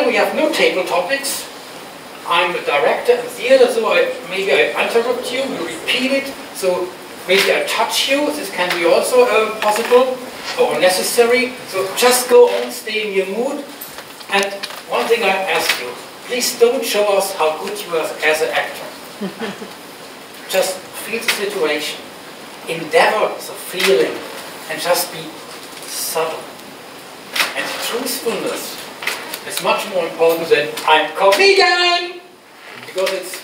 we have no table topics. I'm a director in theater, so maybe I interrupt you, you repeat it, so maybe I touch you, this can be also possible or necessary. So just go on, stay in your mood. And one thing I ask you, please don't show us how good you are as an actor. Just feel the situation, endeavor the feeling, and just be subtle. And truthfulness is much more important than I'm comedian, because it's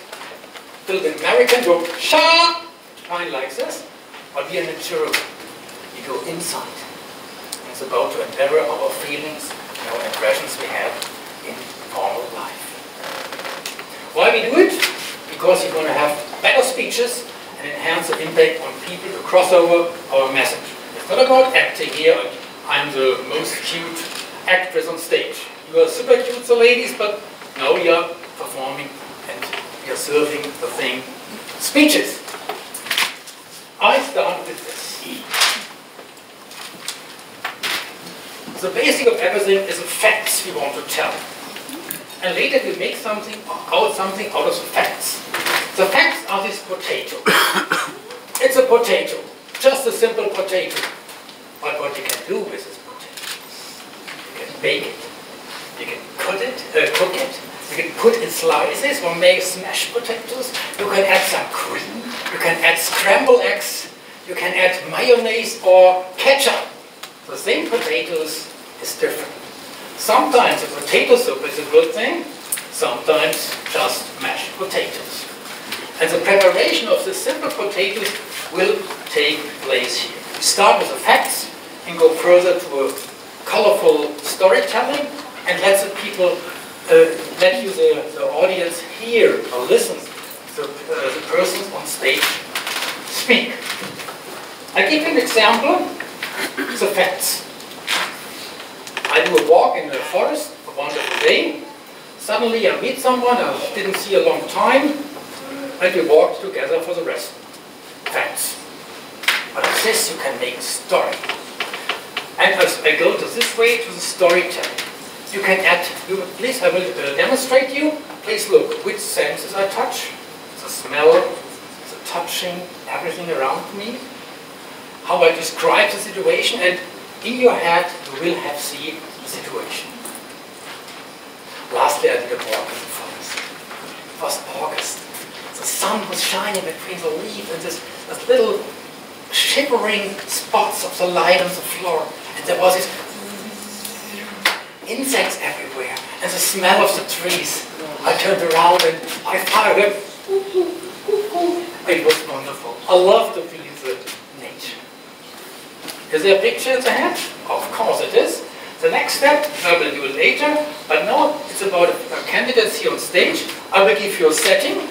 still the American joke, sha, kind like this, but we are natural. We go inside. It's about to endeavor our feelings and our impressions we have in normal life. Why we do it? Because you're going to have better speeches and enhance the impact on people to cross over our message. It's not about acting here, and I'm the most cute actress on stage. You are super cute, the ladies, but now you are performing and you're serving the thing, speeches. I start with this. The basic of everything is the facts we want to tell. And later we make something out of the facts. The facts are this potato. It's a potato, just a simple potato. But what you can do with this potato, you can bake it, you can cook it, you can put in slices or make smashed potatoes, you can add some cream, you can add scrambled eggs, you can add mayonnaise or ketchup. The same potatoes is different. Sometimes a potato soup is a good thing, sometimes just mashed potatoes. And the preparation of the simple potatoes will take place here. We start with the facts and go further to a colorful storytelling and let the people, let you, the audience, hear or listen to the persons on stage speak. I give you an example, the facts. I do a walk in the forest, a wonderful day. Suddenly I meet someone I didn't see a long time, and we walk together for the rest. Facts. But of this you can make a story. And as I go to this way to the storytelling, you can add, please, I will demonstrate you. Please look which senses I touch. The smell, the touching, everything around me. How I describe the situation, and in your head you will have seen the situation. Lastly, I did a walk in the forest. It was August. The sun was shining between the leaves and this little shivering spots of the light on the floor. And there was this insects everywhere and the smell of the trees. I turned around and I fired. It was wonderful. I love to feel the nature. Is there a picture in the head? Of course it is. The next step, I will do it later, but now it's about candidates here on stage. I will give you a setting,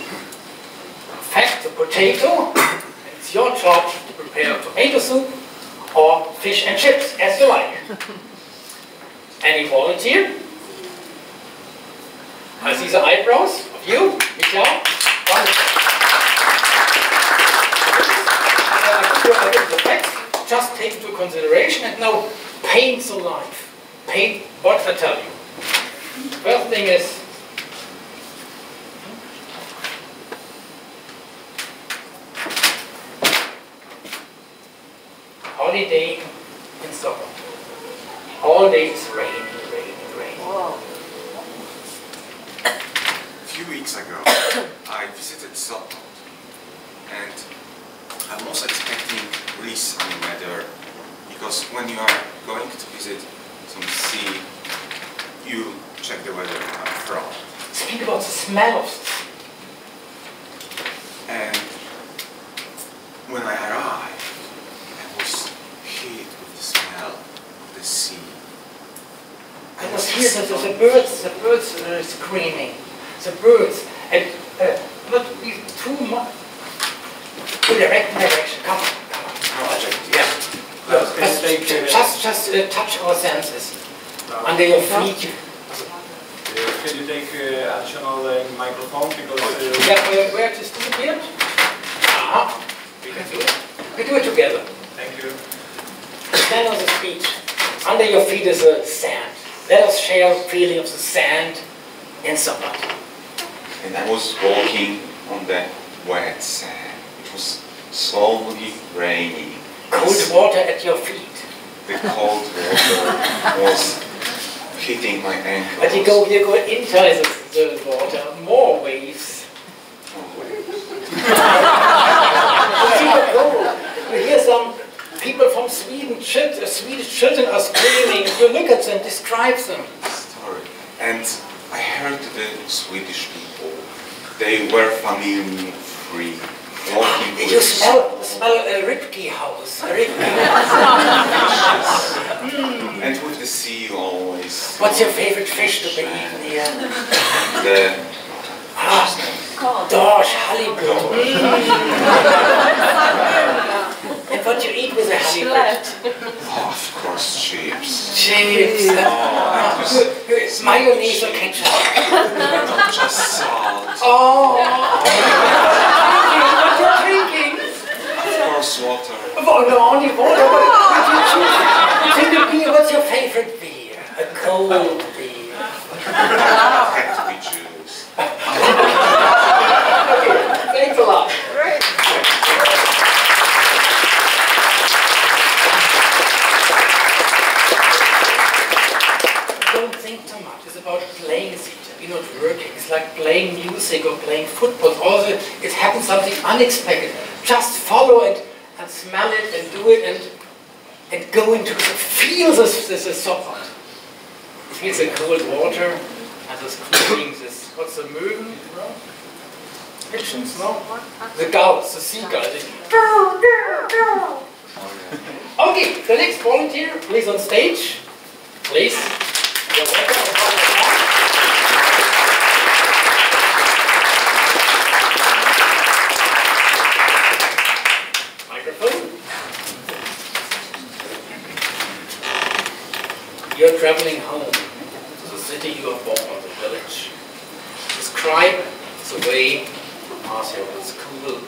fact, the potato, and it's your job to prepare tomato soup or fish and chips, as you like. Any volunteer? I see the eyebrows of you, Michelle. The facts, just take into consideration and now paint the life. Paint what I tell you. First thing is, holiday in Stockholm. All day is rain. Wow. A few weeks ago, I visited Stockholm, and I was expecting really sunny weather, because when you are going to visit some sea, you check the weather up front. Think about the smell of it. And when I arrived, I was hit with the smell of the sea. I was here, the birds screaming. The birds, and not be too much. To the right direction, come on. Yeah. Just touch our senses. Under your feet. Can you take additional microphone? Because yeah, where to stand here? We can do it. We do it together. Thank you. Stand on the feet. Under your feet is a sand. Let us share a feeling of the sand in Sopot. And I was walking on the wet sand. It was slowly raining. Cold water at your feet. The cold water was hitting my ankles. But you go inside the water, more waves. You hear some people from Sweden, Swedish children are screaming. You look at them, describe them. Story. And I heard the Swedish people. They were family-free, walking You smell a Ripke house. A Ripke house. And with the sea always. What's your favorite fish to be eaten here? The Dorsch, halibut. And what you eat with a halibut? Oh, of course, chips. Chips. Mayonnaise or ketchup? Not just salt. Oh. What are you drinking? Of course, water. Oh, no, only water. But you choose. Take a beer. What's your favorite beer? A cold beer. Had to be juice. Okay, thanks a lot. Don't think too much. It's about playing theater. You're not working. It's like playing music or playing football. Also, it happens something unexpected. Just follow it and smell it and do it and go into it. Feel this Sopot. Feel the cold water and this cooling, this, what's the Möwen? No? Pigeons, no? The gulls, the seagulls. Okay, the next volunteer, please on stage. Please. You're welcome. Microphone. You're traveling home to the city you are born, the village. Describe the way you pass here with cool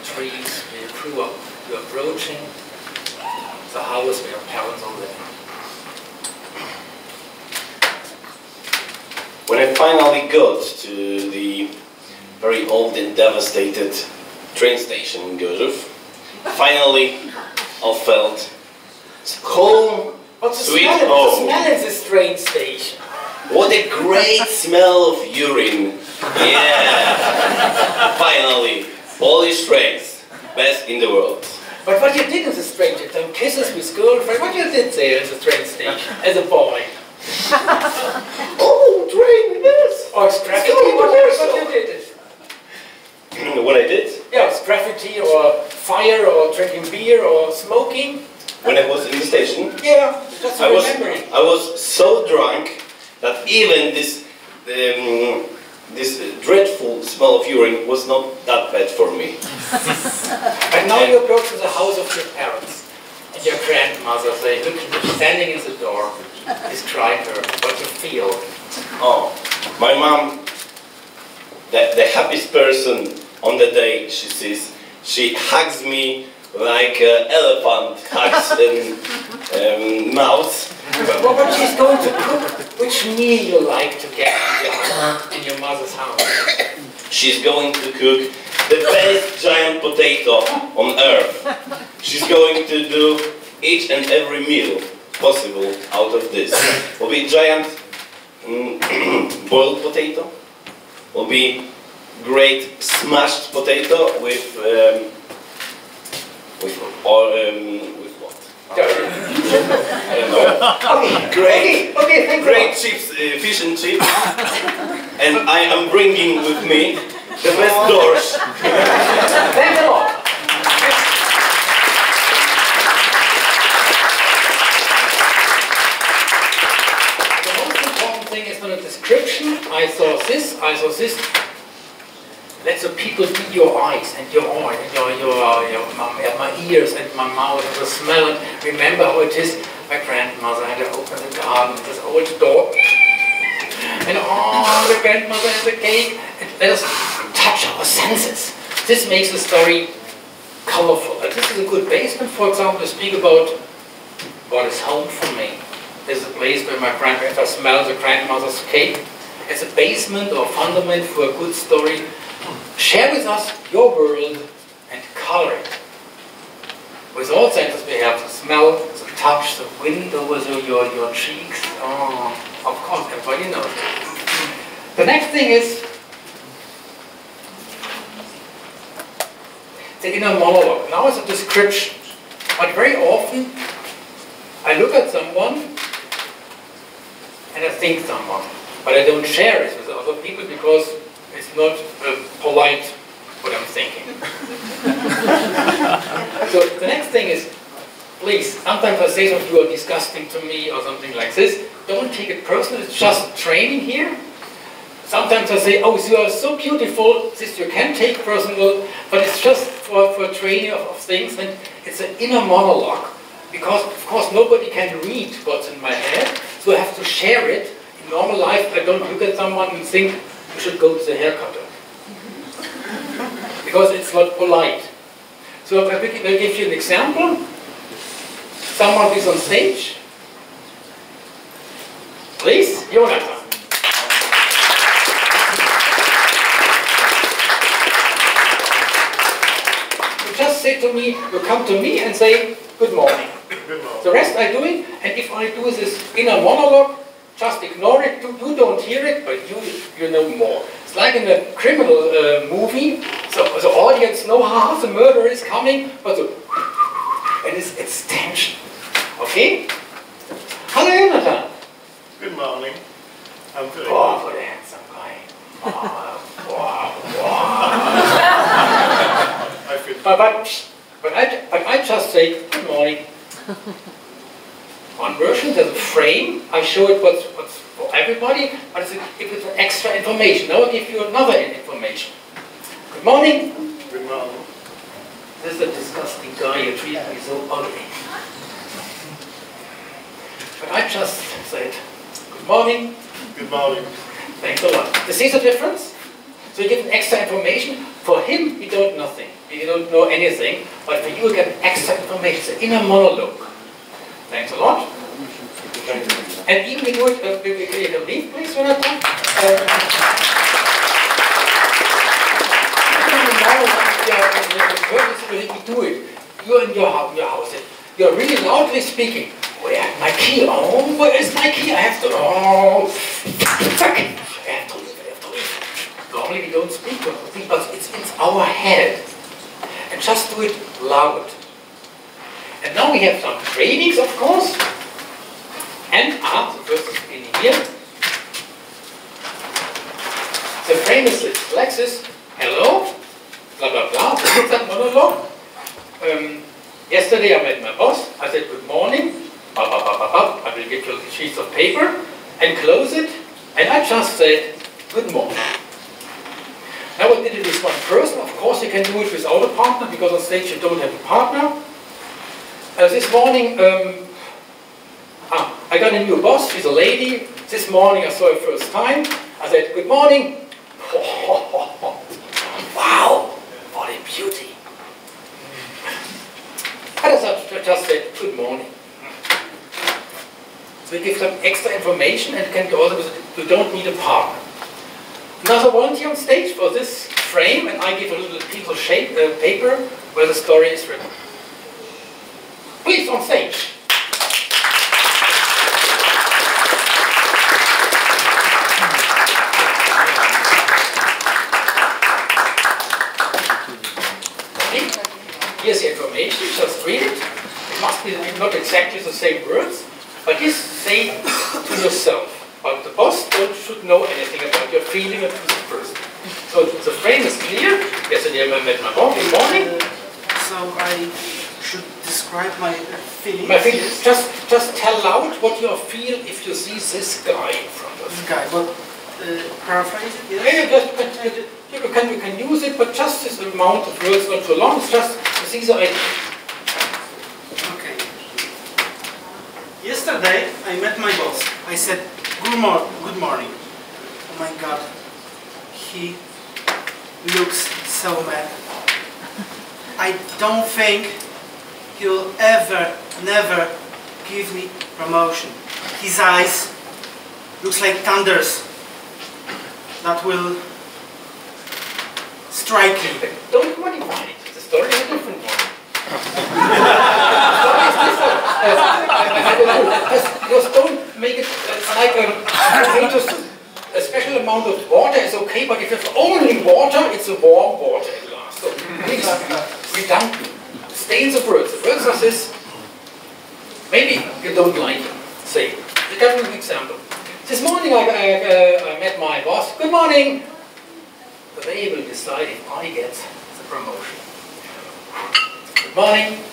trees where you grew up. You're approaching the house where your parents are living. When I finally got to the very old and devastated train station in Gorzów, finally I felt home, What's the sweet smell? home. What's the smell in this train station? What a great smell of urine! Yeah, finally, Polish trains, best in the world. But what you did in this train station, some kisses with girlfriend, what you did there in the train station as a boy? Oh, train, yes! Or graffiti, what you did? What I did? Yeah, it's graffiti or fire or drinking beer or smoking. When I was in the station, Yeah, just I remembering. was so drunk that even this dreadful smell of urine was not that bad for me. But now you approach to the house of your parents and your grandmother, say, look, standing in the door, describe her, what you feel. Oh, my mom, the happiest person on the day she sees, she hugs me like an elephant hugs mouse. What she's going to cook, which meal you like to get in your mother's house? She's going to cook the best giant potato on earth. She's going to do each and every meal possible out of this. Will be giant boiled potato. Will be great smashed potato with what? I don't know. Great, Okay, thanks a great lot. chips, fish and chips. And I am bringing with me the best doors. Thanks a lot. The most important thing is not a description. I saw this, I saw this. Let the people be your eyes and your eye and my ears and my mouth and the smell and remember how it is. My grandmother had to open the garden, this old door. And the grandmother has a cake. And let us touch our senses. This makes the story colorful. And this is a good basement, for example, to speak about what is home for me. is a place where my grandmother smells the grandmother's cake. It's a basement or fundament for a good story. Share with us your world and color it. With all senses we have the smell, the touch, the wind over your cheeks. Oh, of course, everybody knows it. The next thing is the inner monologue. Now it's a description. But very often I look at someone and I think someone. But I don't share it with other people because it's not polite what I'm thinking. So the next thing is, please, sometimes I say something, you are disgusting to me or something like this. Don't take it personal, it's just training here. Sometimes I say, oh, you are so beautiful, this you can take personal, but it's just for training of things, and it's an inner monologue. Because, of course, nobody can read what's in my head, so I have to share it. In normal life, I don't look at someone and think, you should go to the hair cutter. Because it's not polite. So I will give you an example. Someone is on stage. Please, Jonathan. You just say to me, you come to me and say, good morning. Good morning. The rest I do it, and if I do this inner monologue, just ignore it. You don't hear it, but you know more. It's like in a criminal movie. So the audience know how the murderer is coming, but and it's tension. Okay? Hello, Jonathan. Good morning. I'm feeling Oh, what a handsome guy. Wow, wow, wow. I feel But I just say good morning. One version, there's a frame. I show it what's for everybody, but it's an extra information. Now I give you another information. Good morning. good morning. This is a disgusting guy. You treat me so ugly. But I just said good morning. Good morning. Thanks a lot. You see the difference? So you give an extra information. For him, you don't nothing. You don't know anything. But for you, you get extra information. It's an inner monologue. Thanks a lot. And even we do it, can you leave, please, Jonathan? We do it. You're in your house. You're really loudly speaking. Where is my key? Oh, where is my key? I have to. Oh, fuck! I have to leave. Normally we don't speak to other people, but it's in our head. And just do it loud. And now we have some trainings, of course. And the first is in here. The frame is like this. Hello, blah blah blah. This is that monologue. Yesterday I met my boss. I said good morning. I will give you a sheet of paper and close it. And I just said good morning. Now I did it with one person. Of course you can do it without a partner because on stage you don't have a partner. This morning I got a new boss. She's a lady. This morning I saw her first time. I said good morning. Wow, what a beauty. I just said good morning. So we give some extra information and can also, you don't need a partner. Another volunteer on stage for this frame, and I give a little piece of paper where the story is written. Please, on stage. Here's the information, just read it. It must be not exactly the same words, but just say to yourself. But the boss should know anything about your feeling of this person. So the frame is clear. Yesterday I met my mom. Good morning. So I should describe my feelings? My feelings. Just tell loud what you feel if you see this guy in front of you. This guy, but paraphrase it, yes? You can use it, but just this amount of words, not too long. It's just to see the idea. Okay. Yesterday I met my boss. I said, good morning. Oh my God, he looks so mad. I don't think he will never give me promotion. His eyes looks like thunders that will strike me. Don't modify it. The story is a different one. Just don't make it like a special amount of water is okay, but if it's only water, it's a warm water glass. So please, redundant. Stay in the words. The words are this. Maybe you don't like it. Say. I'll give you an example. This morning I met my boss. Good morning. But they will decide if I get the promotion. Good morning.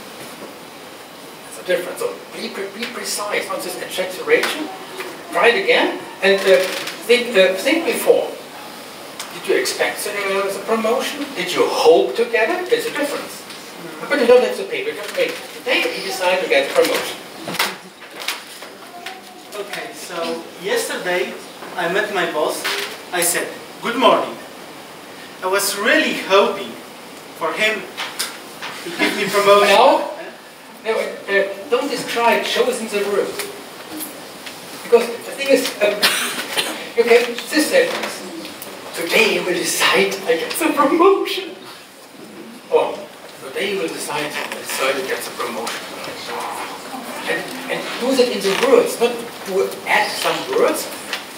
That's a difference. So be precise on this exaggeration. Try it again and think before. Did you expect the promotion? Did you hope to get it? There's a difference. But you don't have to pay. Just wait. Today you decide to get the promotion. Okay, so yesterday I met my boss. I said, good morning. I was really hoping for him to give me promotion. No, don't describe, show us in the room. Because the thing is, you can this sentence. Today you will decide I get the promotion. Or today you will decide to get the promotion. And do that in the words, not to add some words.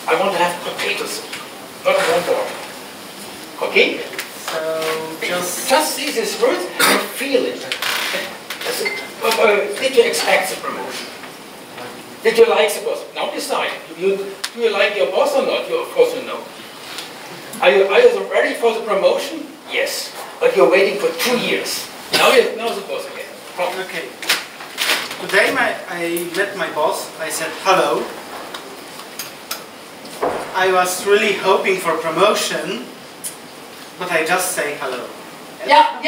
I want to have potatoes, not one water. Okay? So just see these words and feel it. Did you expect the promotion? Did you like the boss? Now decide. Do you like your boss or not? Of course you know. Are you ready for the promotion? Yes. But you're waiting for 2 years. Now the boss again. okay. Today I met my boss. I said hello. I was really hoping for promotion, but I just say hello. Yeah.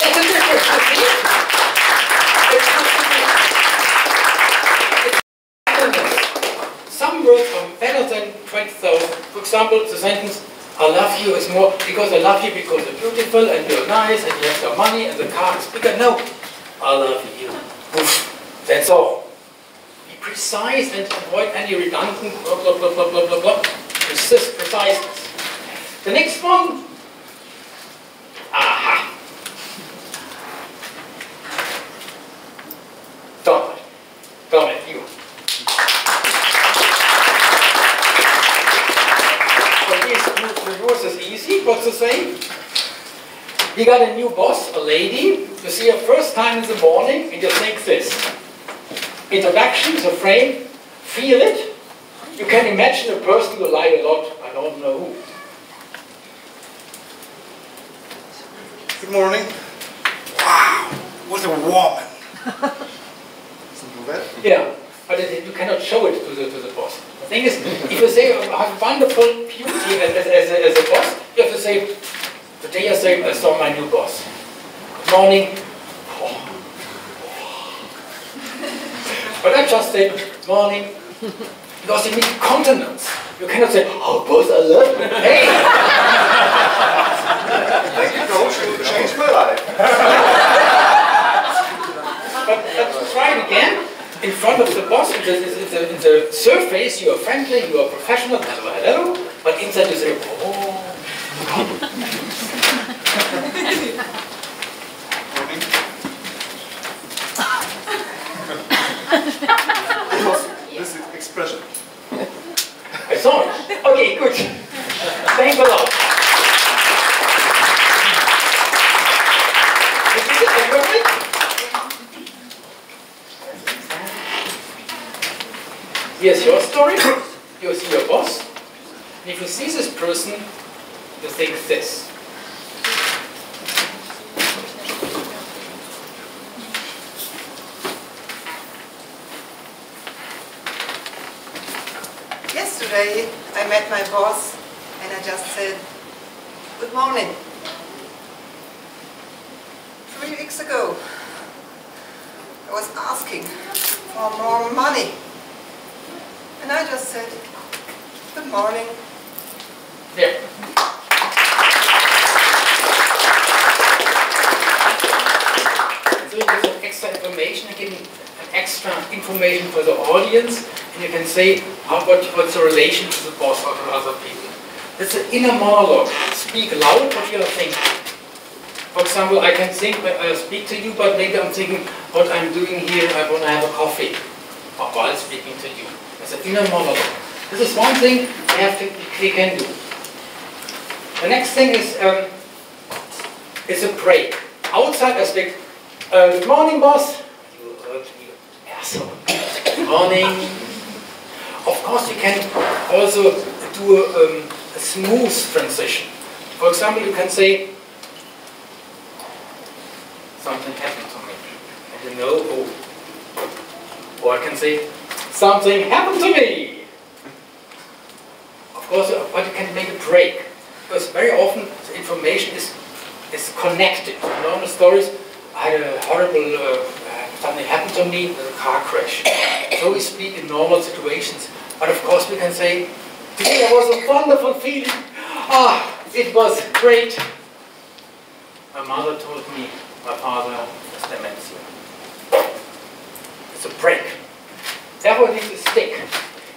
It's a difference. Some words are better than 20,000. For example, the sentence, I love you is more because I love you because you're beautiful and you're nice and you have your money and the car is bigger. No, I love you. Oof. That's all. Be precise and avoid any redundant blah blah blah blah blah blah blah. Preciseness. The next one. Aha. Dominic, you. So yours is easy. What's the same? You got a new boss, a lady. You see her first time in the morning, and you think this. Introduction, the frame, feel it. You can imagine a person you like a lot. I don't know who. Good morning. Wow, what a woman. Something like that? Yeah, but you cannot show it to the boss. The thing is, if you say I have wonderful beauty as a boss, you have to say, today I saw my new boss. Good morning. Oh. But I just say, good morning, because you need consonants. You cannot say, oh boss, I love you. Hey! You changed my life. But try it again. In front of the boss, in the surface, you are friendly, you are professional, hello, but inside you say, oh. This expression. I saw it. Okay, good. Thanks a lot. Here's your story. You see your boss. And if you see this person, you think this. Yesterday, I met my boss and I just said, good morning. 3 weeks ago, I was asking for more money. And I just said, good morning. Yeah. So you get some extra information and giving extra information for the audience, and you can say what's the relation to the boss or to other people. That's an inner monologue. Speak loud what you are thinking. For example, I can speak to you, but maybe I'm thinking what I'm doing here, I want to have a coffee while speaking to you. It's an inner monologue. This is one thing we can do. The next thing is a break. Outside I speak, good morning, boss. You heard me, asshole. Good morning. Of course, you can also do a smooth transition. For example, you can say, something happened to me. And you know, oh. Or I can say, something happened to me. Of course, but you can make a break. Because very often the information is connected. In normal stories, I had a horrible, something happened to me with a car crash. So we speak in normal situations. But of course we can say, today was a wonderful feeling. Ah, it was great. My mother told me my father has dementia. It's a break. Therefore it needs a stick.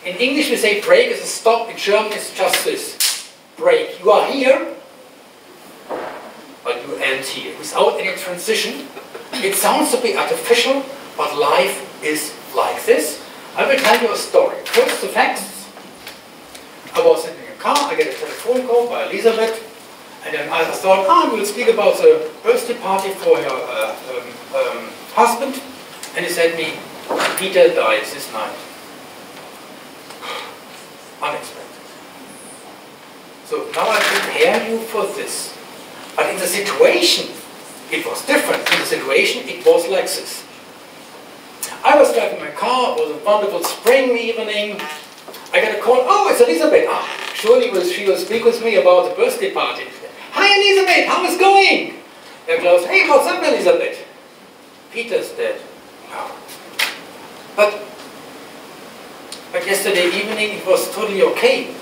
In English we say break is a stop. In German it's just this. Break. You are here, but you end here. Without any transition. It sounds a bit artificial, but life is like this. I will tell you a story. First the facts. I was sitting in a car, I get a telephone call by Elisabeth, and then I thought, we will speak about the birthday party for her husband. And he said to me, Peter died this night. Unexpected. So now I prepare you for this. But in the situation, it was different. In the situation, it was like this. I was driving my car, it was a wonderful spring evening. I got a call, oh, it's Elisabeth. Surely she will speak with me about the birthday party. Hi Elisabeth, how is it going? Herr Klaus, hey, what's up Elisabeth? Peter's dead. No. But yesterday evening it was totally okay.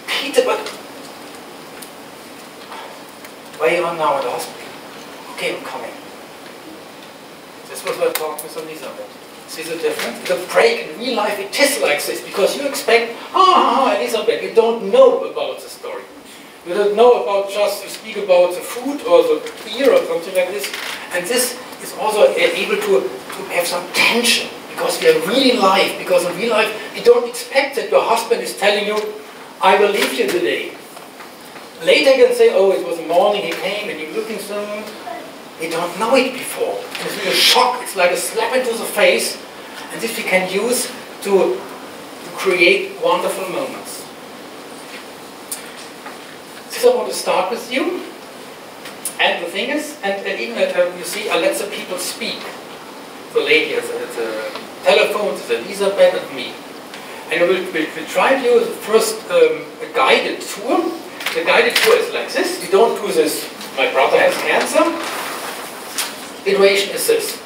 Peter, but where you are now at the hospital? Okay, I'm coming. This was what I talked with Elisabeth. See the difference? The break in real life, it is like this, because you expect, Elisabeth, you don't know about the story. You don't know about just to speak about the food or the beer or something like this. And this is also able to have some tension, because we are really live, because in real life you don't expect that your husband is telling you, I will leave you today. Later you can say, oh, it was the morning he came and you're looking somewhere. You don't know it before. And it's really a shock, it's like a slap into the face, and this we can use to create wonderful moments. This I want to start with you. And the thing is, and even you see, I let the people speak. The lady at the telephone, to Elisabeth and me. And we'll try to use first a guided tour. The guided tour is like this. We don't do this, my brother has cancer. The situation is this.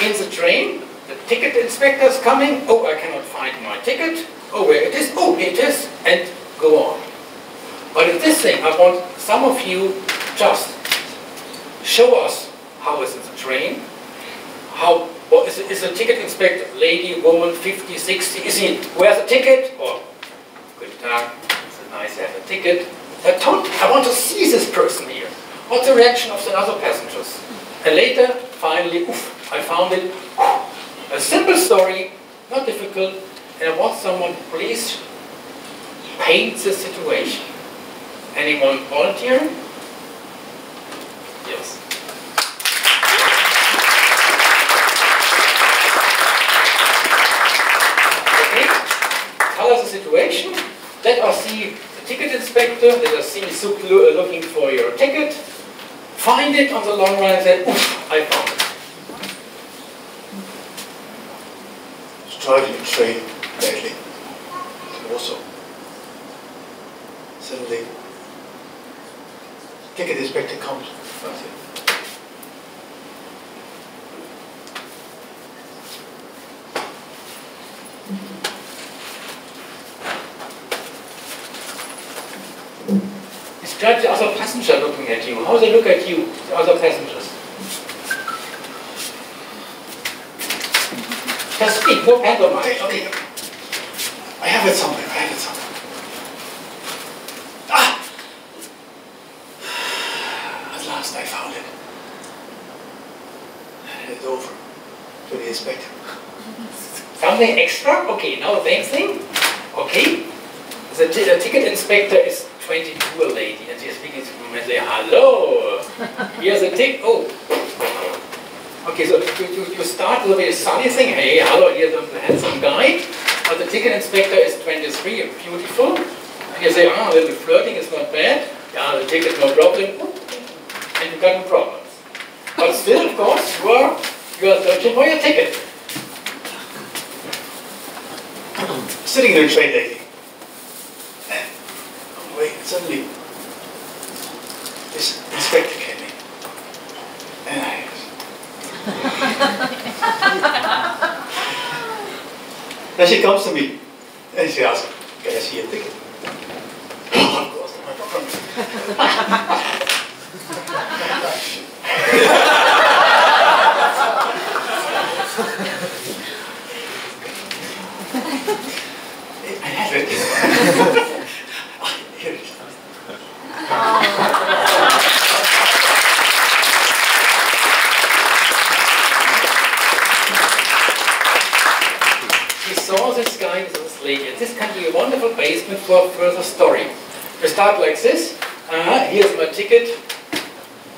In the train, the ticket inspector is coming. Oh, I cannot find my ticket. Oh, where it is? Oh, here it is. And go on. But in this thing, I want some of you just show us how is it the train. What is the ticket inspector, lady, woman, 50, 60, is he, where's the ticket? Or, good time, it's nice to have a ticket. I want to see this person here. What's the reaction of the other passengers? And later, finally, oof, I found it. A simple story, not difficult, and I want someone to please paint the situation. Anyone volunteer? Yes. Tell us the situation. Let us see the ticket inspector. Let us see looking for your ticket. Find it on the long run and say, oof, I found it. Driving a train lately in Warsaw. Suddenly, ticket inspector comes. That's it. Describe the other passenger looking at you. How they look at you, the other passengers. Just speak, no pantomime. Okay. I have it somewhere. I have it somewhere. Ah! At last I found it. I handed it over to the inspector. Something extra? Okay, now the next thing. Okay. The ticket inspector is 22, a lady, and she's speaking to him and say, hello, here's a ticket. Oh. Okay, so you start with a very sunny thing. Hey, hello, here's a handsome guy. But the ticket inspector is 23 and beautiful. And you say, a little flirting is not bad. Yeah, the ticket, no problem. And you got no problems. But still, of course, you are searching for your ticket. Sitting in a train lady. Wait, suddenly this inspector came in. And then she comes to me and she asks, can I see your ticket? Oh, of course, no problem. I have it. Here it is. We saw this guy with this lady, and this can be a wonderful basement for a further story. We start like this. Here's my ticket.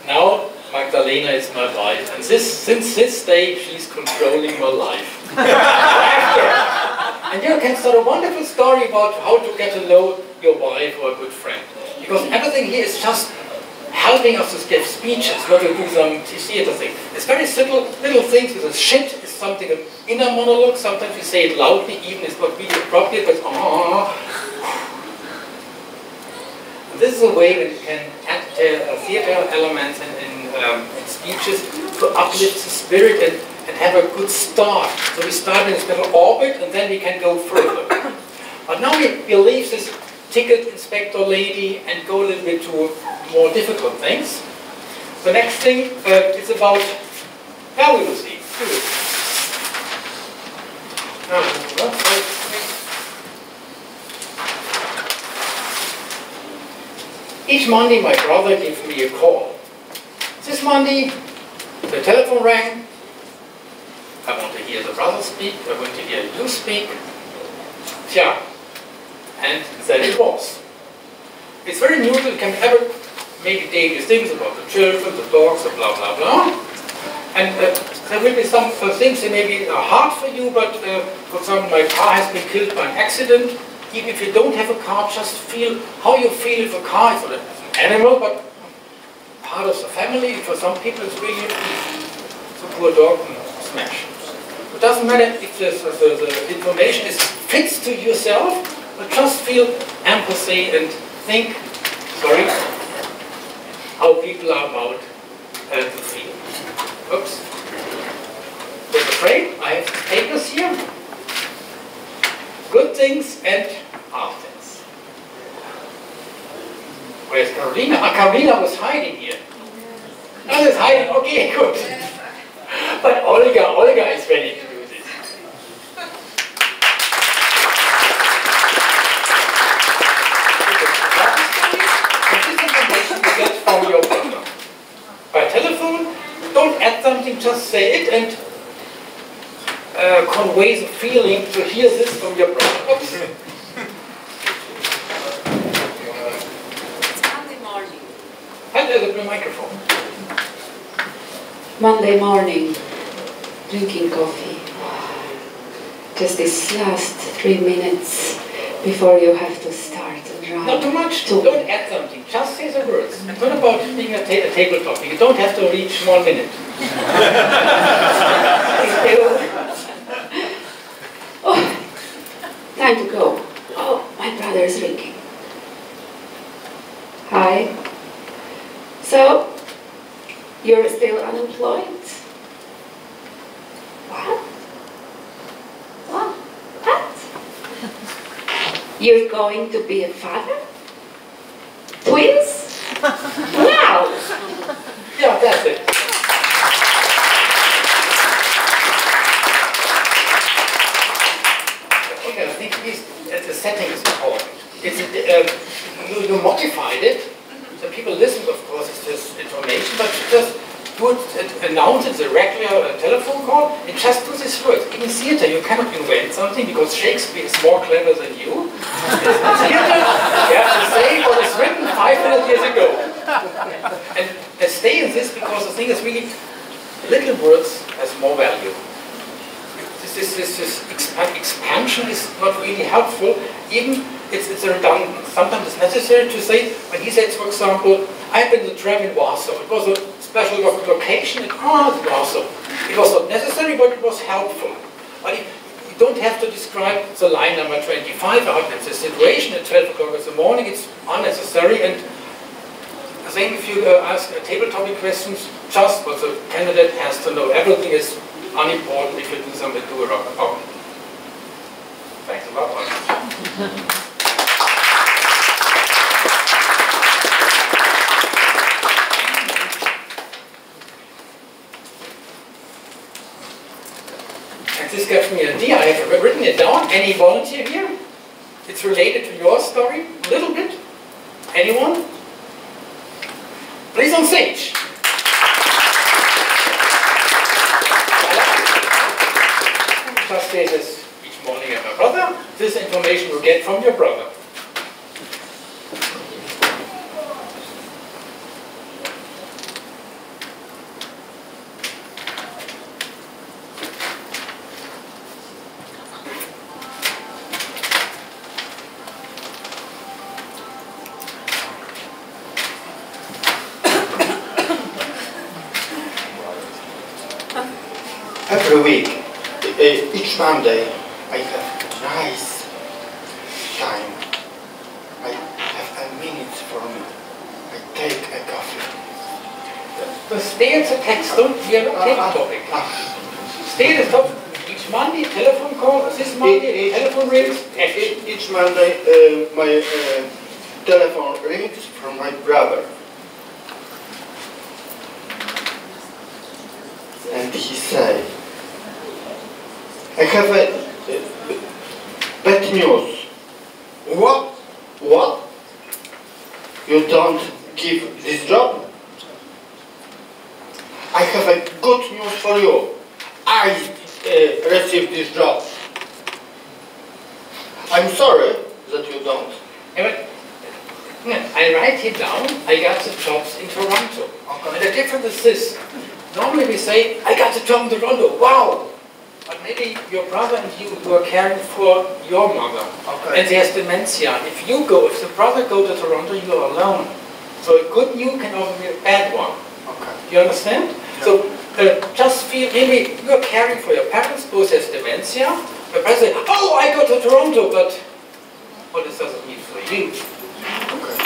Now Magdalena is my wife, and since this day she's controlling my life. And you can start a wonderful story about how to get to know your wife or a good friend. Because everything here is just helping us to give speeches, not to do some theater thing. It's very simple little things. With a shit is something, an inner monologue. Sometimes we say it loudly, even it's not really appropriate, but this is a way that you can add theater elements in speeches to uplift the spirit and have a good start. So we start in this little orbit and then we can go further. But now we leave this ticket inspector lady and go a little bit to more difficult things. The next thing is about valuability. Each Monday my brother gives me a call. This Monday the telephone rang. I want to hear the brother speak, I want to hear you speak. Tja, and then it was. It's very neutral, you can have maybe daily things about the children, the dogs, the blah blah blah. And there will be some things that maybe are hard for you, but for example, my car has been killed by an accident. Even if you don't have a car, just feel how you feel if a car is not an animal, but part of the family. For some people it's really the poor dog smash. It doesn't matter if the information fits to yourself, but just feel empathy and think, how people are about to feel. Oops. Don't afraid, I have papers here. Good things and hard things. Where's Carolina? Carolina was hiding here. Alice is hiding, okay, good. But Olga is ready to do this. This information you get from your partner. By telephone, don't add something, just say it and convey the feeling to hear this from your brother. Oops. It's Monday morning. And the microphone. Monday morning, drinking coffee. Just this last 3 minutes before you have to start and drive. Not too much, don't add something, just say the words. It's not about being a table talk, you don't have to reach 1 minute. Oh, time to go. Oh, my brother is ringing. Hi. So, you're still unemployed? What? What? You're going to be a father? Twins? Wow! Yeah, that's it. you modified it, so people listen, of course, it's just information, but you just do it, announce it as a regular telephone call, and just do this words. In theater, you cannot invent something, because Shakespeare is more clever than you. In theater, you have to say what is written 500 years ago. And stay in this, because the thing is really, little words has more value. This expansion is not really helpful. Even it's redundant. Sometimes it's necessary to say, when he says, for example, I've been to the tram in Warsaw. It was a special location in Warsaw. It was not necessary, but it was helpful. But you don't have to describe the line number 25 out in the situation at 12 o'clock in the morning. It's unnecessary. And I think if you ask table topic questions, just what the candidate has to know. Everything is unimportant if you do something to a rocket power. Thanks a lot. And this gives me an idea. I have written it down. Any volunteer here? It's related to your story, a little bit. Anyone? Please on stage. Just say this each morning at my brother. This information you get from your brother. Every week, each Monday, I have a nice time. I have a minute for me. I take a coffee. But stay at the text, don't we have a table topic. Stay at the top. Each Monday, telephone call. This Monday, telephone rings. Each Monday, my telephone rings from my brother. And he said, I have a bad news. What? What? You don't give this job? I have a good news for you. I received this job. I'm sorry that you don't. I write it down. I got the jobs in Toronto. Okay. And the difference is this. Normally we say, I got the job in Toronto. Wow! But maybe your brother and you are caring for your mother. Okay. And there's dementia. If the brother go to Toronto, you are alone. So a good news can also be a bad one. Okay. You understand? Yeah. So just feel, maybe you're caring for your parents, both has dementia. The brother says, oh, I go to Toronto, but what this doesn't mean for you. Okay.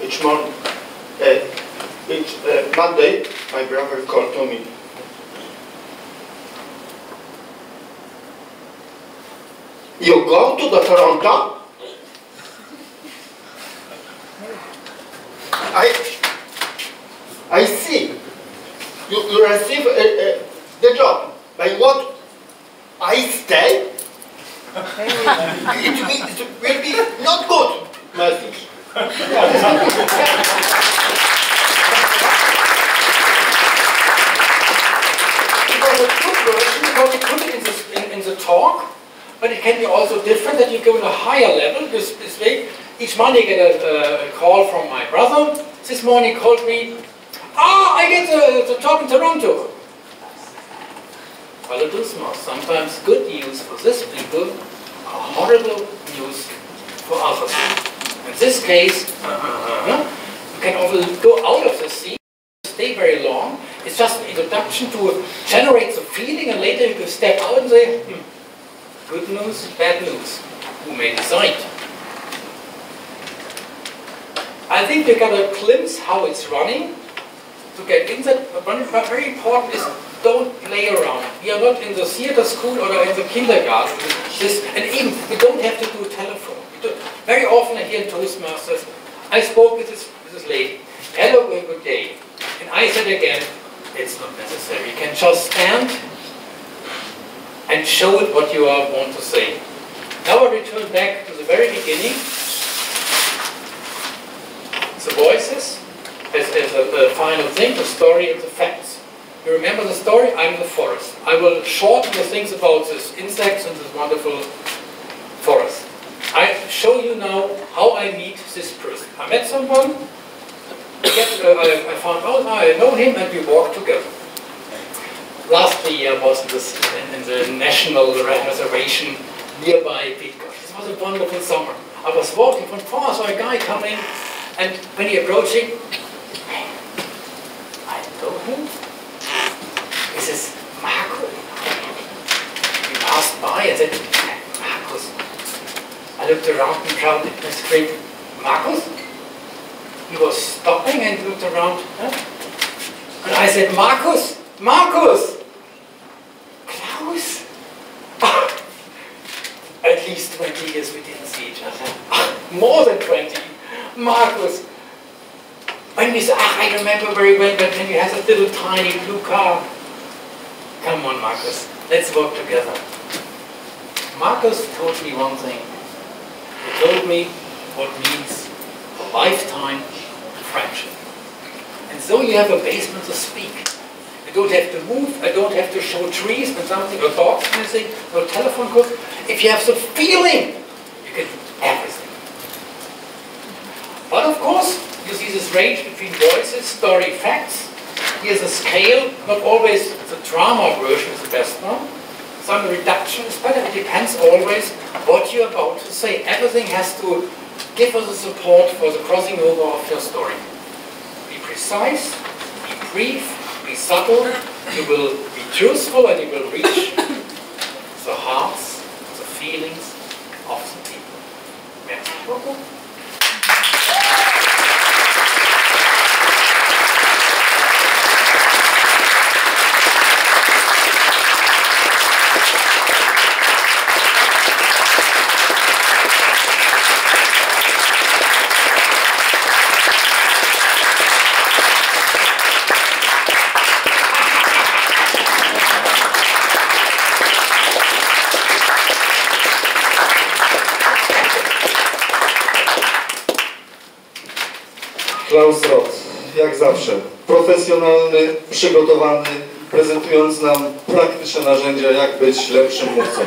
Each morning, each Monday, my brother called to me. You go to the Toronto? I see. You receive the job. By what? I stay? It will be not good message. Because a good version, because you put it in the talk, but it can be also different, that you go to a higher level. This way, each Monday I get a call from my brother. This morning he called me, I get the job in Toronto. Well, it is not. Sometimes good news for this people are horrible news for others. In this case, you can also go out of the scene, stay very long. It's just an introduction to generate the feeling, and later you can step out and say, good news, bad news. Who may decide? I think you got a glimpse how it's running. To get in that, but very important is don't play around. We are not in the theater school or in the kindergarten. And even, we don't have to do a telephone. Very often I hear in Toastmasters, I spoke with this lady, hello, good day. And I said again, it's not necessary. You can just stand and show it what you want to say. Now I return back to the very beginning. The voices as a final thing, the story and the facts. You remember the story? I'm in the forest. I will shorten the things about these insects and this wonderful forest. I show you now how I meet this person. I met someone, I found out I know him, and we walked together. Lastly, I was in the national reservation nearby Bydgoszcz. It was a wonderful summer. I was walking from far, saw a guy coming, and when he approached him, I know him. This is Markus. He passed by and said, Markus. I looked around and shouted and screamed, Markus? He was stopping and looked around. Huh? And I said, Markus! Markus! Klaus! At least 20 years we didn't see each other. More than 20. Markus! When we said, I remember very well when you had a little tiny blue car. Come on, Markus, let's work together. Markus told me one thing. He told me what means a lifetime friendship. And so you have a basement to speak. I don't have to move, I don't have to show trees and something, or dogs missing, or telephone code. If you have the feeling, you can do everything. But of course, you see this range between voices, story, facts. Here's a scale, not always the drama version is the best one. Some reduction is better, it depends always what you're about to say. Everything has to give us a support for the crossing over of your story. Be precise, be brief, be subtle, you will be truthful, and you will reach the hearts, the feelings of the people. Merci beaucoup. Klaus Roth, jak zawsze, profesjonalny, przygotowany, prezentując nam praktyczne narzędzia, jak być lepszym mówcą.